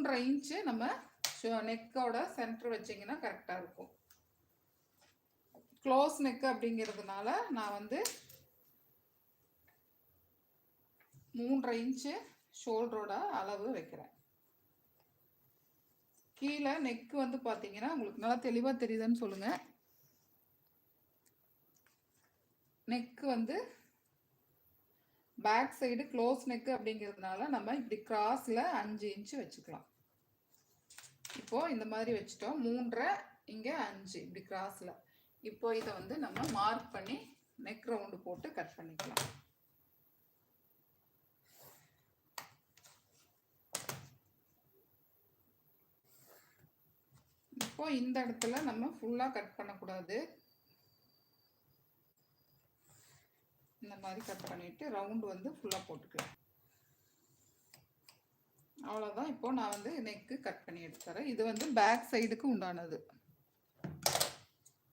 3.5 inch நம்ம நெக்கோட centre வச்சிங்கன்னா கரெக்டாக இருக்கும். க்ளோஸ் நெக் அப்படிங்கிறதுனால நான் வந்து 3.5 இன்ச்சு ஷோல்டரோட அளவு வைக்கிறேன். கீழே நெக் வந்து பார்த்தீங்கன்னா உங்களுக்கு நல்லா தெளிவாக தெரியுதுன்னு சொல்லுங்கள். நெக் வந்து பேக் சைடு க்ளோஸ் நெக் அப்படிங்கிறதுனால நம்ம இப்படி கிராஸில் 5 இன்ச்சு வச்சுக்கலாம். இப்போது இந்த மாதிரி வச்சுட்டோம். 3.5 இங்கே 5 இப்படி கிராஸில். இப்போ இதை வந்து நம்ம மார்க் பண்ணி நெக் ரவுண்டு போட்டு கட் பண்ணிக்கலாம். இப்போ இந்த இடத்துல நம்ம ஃபுல்லாக கட் பண்ணக்கூடாது. இந்த மாதிரி கட் பண்ணிவிட்டு ரவுண்டு வந்து ஃபுல்லாக போட்டுக்கலாம். அவ்வளோதான். இப்போ நான் வந்து நெக்கு கட் பண்ணி எடுத்துறேன். இது வந்து பேக் சைடுக்கு உண்டானது.